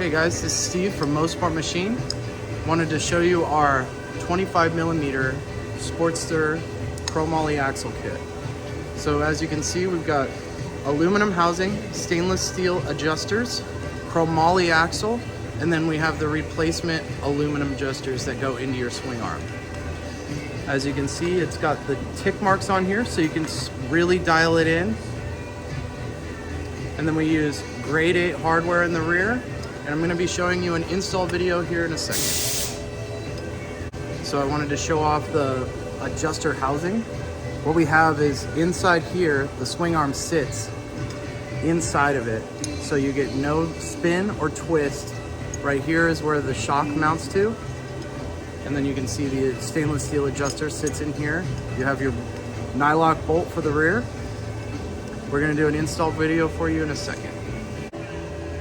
Hey guys, this is Steve from Mostpart Machine. Wanted to show you our 25mm Sportster ProMolly axle kit. So as you can see, we've got aluminum housing, stainless steel adjusters, ProMolly axle, and then we have the replacement aluminum adjusters that go into your swing arm. As you can see, it's got the tick marks on here so you can really dial it in. And then we use grade 8 hardware in the rear. And I'm going to be showing you an install video here in a second. So I wanted to show off the adjuster housing. What we have is inside here, the swing arm sits inside of it. So you get no spin or twist. Right here is where the shock mounts to. And then you can see the stainless steel adjuster sits in here. You have your nylock bolt for the rear. We're going to do an install video for you in a second.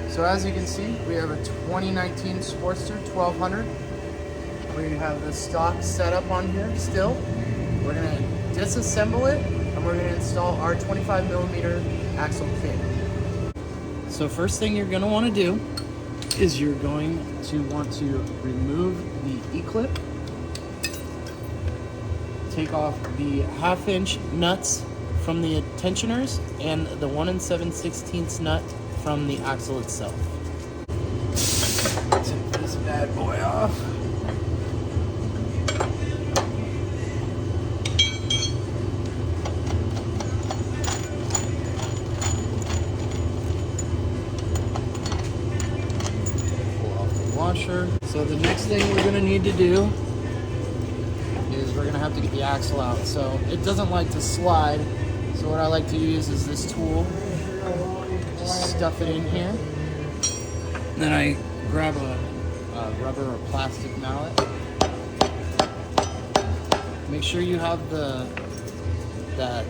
So as you can see, we have a 2019 Sportster 1200. We have the stock setup on here still. We're going to disassemble it and we're going to install our 25mm axle kit. So first thing you're going to want to do is you're going to want to remove the E-clip, take off the 1/2 inch nuts from the tensioners and the 1 7/16 nut from the axle itself. Take this bad boy off. Pull off the washer. So the next thing we're going to need to do is we're going to have to get the axle out. So it doesn't like to slide. So what I like to use is this tool. Just stuff it in here. And then I grab a rubber or plastic mallet. Make sure you have the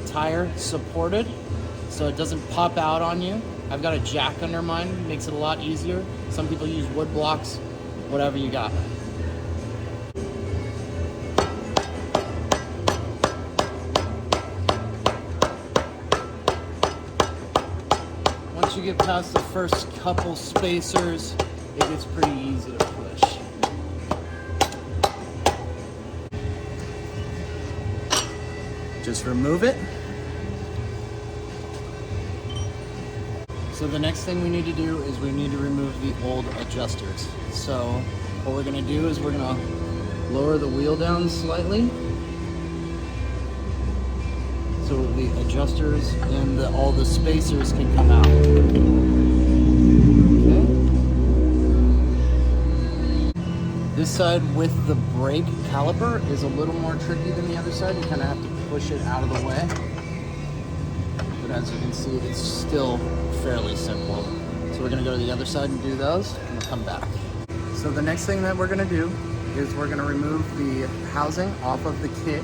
tire supported so it doesn't pop out on you. I've got a jack under mine, makes it a lot easier. Some people use wood blocks, whatever you got. Once you get past the first couple spacers, it gets pretty easy to push. Just remove it. So the next thing we need to do is we need to remove the old adjusters. So what we're going to do is we're going to lower the wheel down slightly so the adjusters and all the spacers can come out. Okay. This side with the brake caliper is a little more tricky than the other side. You kind of have to push it out of the way. But as you can see, it's still fairly simple. So we're going to go to the other side and do those, and we'll come back. So the next thing that we're going to do is we're going to remove the housing off of the kit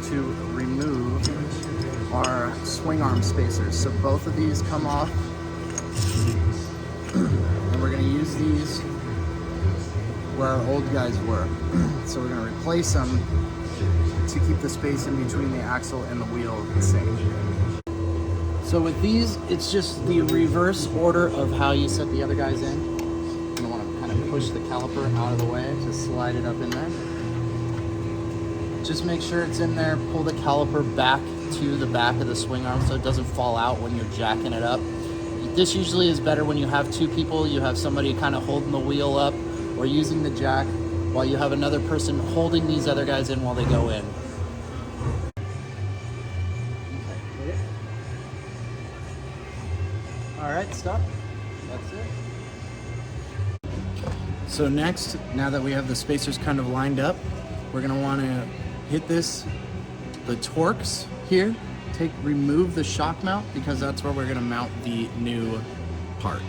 to remove our swing arm spacers. So both of these come off, and we're going to use these where our old guys were. So we're going to replace them to keep the space in between the axle and the wheel the same. So with these, it's just the reverse order of how you set the other guys in. You want to kind of push the caliper out of the way to slide it up in there. Just make sure it's in there, pull the caliper back to the back of the swing arm so it doesn't fall out when you're jacking it up. This usually is better when you have two people, you have somebody kind of holding the wheel up or using the jack while you have another person holding these other guys in while they go in. Okay, all right, stop. That's it. So next, now that we have the spacers kind of lined up, we're gonna wanna hit the Torx here, remove the shock mount because that's where we're gonna mount the new part.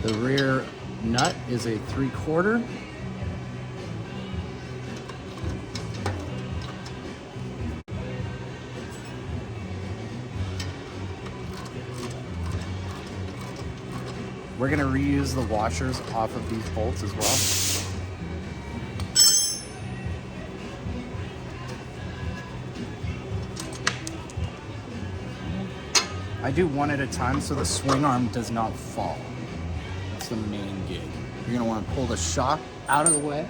The rear nut is a 3/4. We're gonna reuse the washers off of these bolts as well. I do one at a time so the swing arm does not fall. That's the main gig. You're gonna wanna pull the shock out of the way.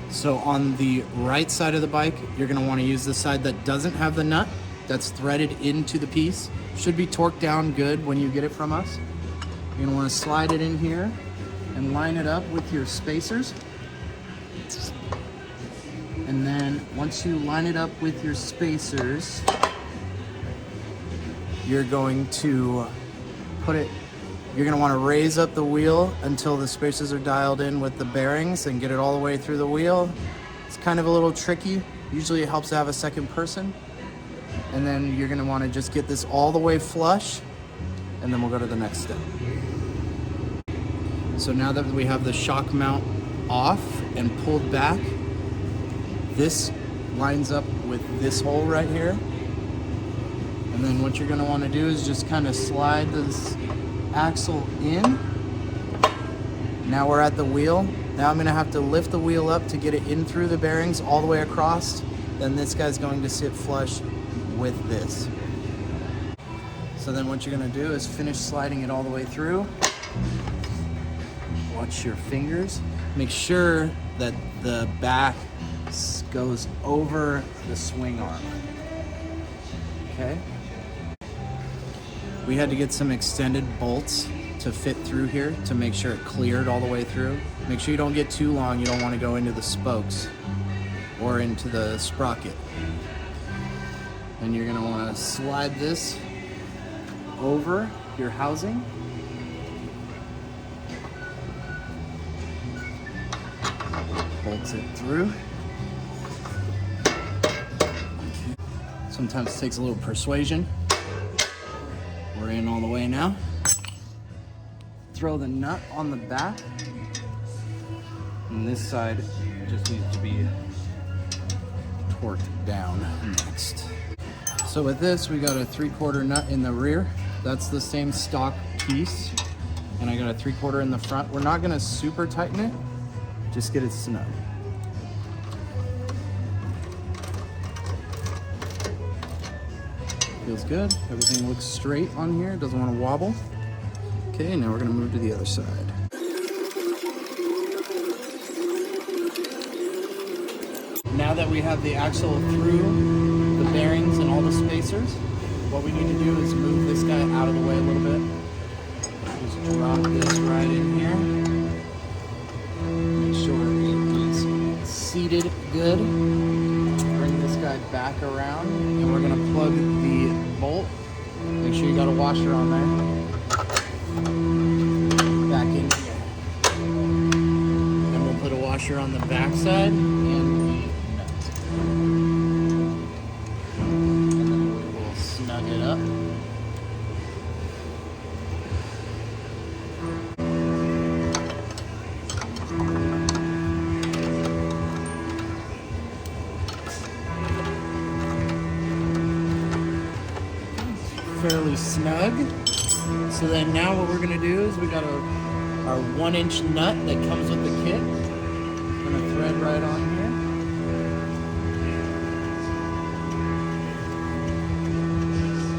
So on the right side of the bike, you're gonna wanna use the side that doesn't have the nut, that's threaded into the piece. Should be torqued down good when you get it from us. You're gonna wanna slide it in here and line it up with your spacers. And then once you line it up with your spacers, you're going to you're gonna wanna raise up the wheel until the spacers are dialed in with the bearings and get it all the way through the wheel. It's kind of a little tricky. Usually it helps to have a second person. And then you're gonna wanna just get this all the way flush, and then we'll go to the next step. So now that we have the shock mount off and pulled back, this lines up with this hole right here. And then what you're gonna wanna do is just kind of slide this axle in. Now we're at the wheel. Now I'm gonna have to lift the wheel up to get it in through the bearings all the way across. Then this guy's going to sit flush with this. So then what you're gonna do is finish sliding it all the way through. Watch your fingers. Make sure that the back goes over the swing arm. Okay? We had to get some extended bolts to fit through here to make sure it cleared all the way through. Make sure you don't get too long. You don't want to go into the spokes or into the sprocket. And you're going to want to slide this over your housing. Bolts it through. Sometimes it takes a little persuasion. We're in all the way now. Throw the nut on the back. And this side just needs to be torqued down next. So with this, we got a 3/4 nut in the rear. That's the same stock piece. And I got a 3/4 in the front. We're not gonna super tighten it, just get it snug. Feels good. Everything looks straight on here. Doesn't want to wobble. Okay, now we're going to move to the other side. Now that we have the axle through the bearings and all the spacers, what we need to do is move this guy out of the way a little bit. Just drop this right in here. Make sure it is seated good. Bring this guy back around, and we're gonna plug the bolt. Make sure you got a washer on there. Back in here. And we'll put a washer on the back side and the nut. And then we will snug it up. Fairly snug. So then now what we're gonna do is we got our 1-inch nut that comes with the kit. We're gonna thread right on here.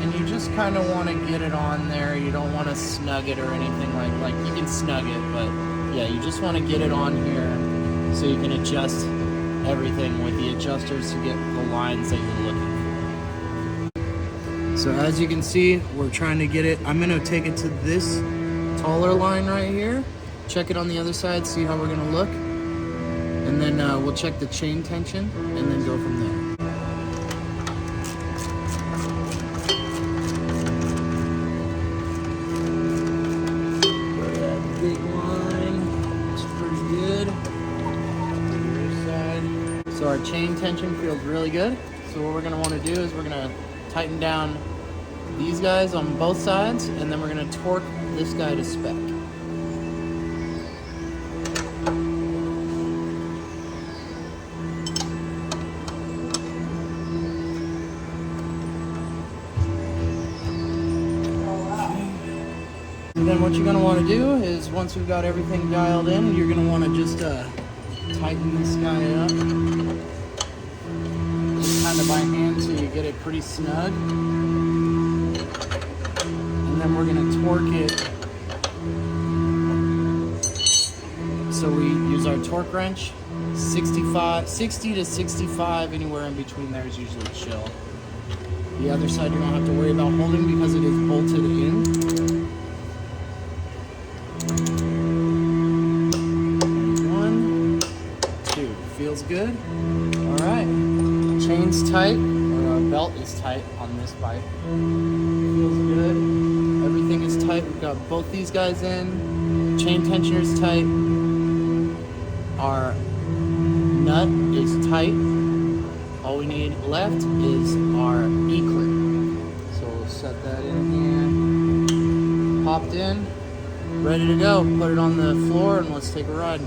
And you just kind of want to get it on there. You don't want to snug it or anything like you can snug it, but yeah, you just want to get it on here so you can adjust everything with the adjusters to get the lines that you're looking for. So as you can see, we're trying to get it. I'm gonna take it to this taller line right here, check it on the other side, see how we're gonna look, and then we'll check the chain tension and then go from there. That big line, it's pretty good. To your side. So our chain tension feels really good. So what we're gonna wanna do is we're gonna tighten down these guys on both sides, and then we're going to torque this guy to spec. And then what you're going to want to do is once we've got everything dialed in, you're going to want to just tighten this guy up. Just kind of by hand so you get it pretty snug. then we're gonna torque it. So we use our torque wrench, 60 to 65, anywhere in between there is usually chill. The other side you don't have to worry about holding because it is bolted in. 1, 2, feels good. All right, chain's tight, or our belt is tight on this bike. Feels good. Everything is tight. We've got both these guys in. Chain tensioner's tight. Our nut is tight. All we need left is our E-clip. So we'll set that in here. Popped in, ready to go. Put it on the floor and let's take a ride.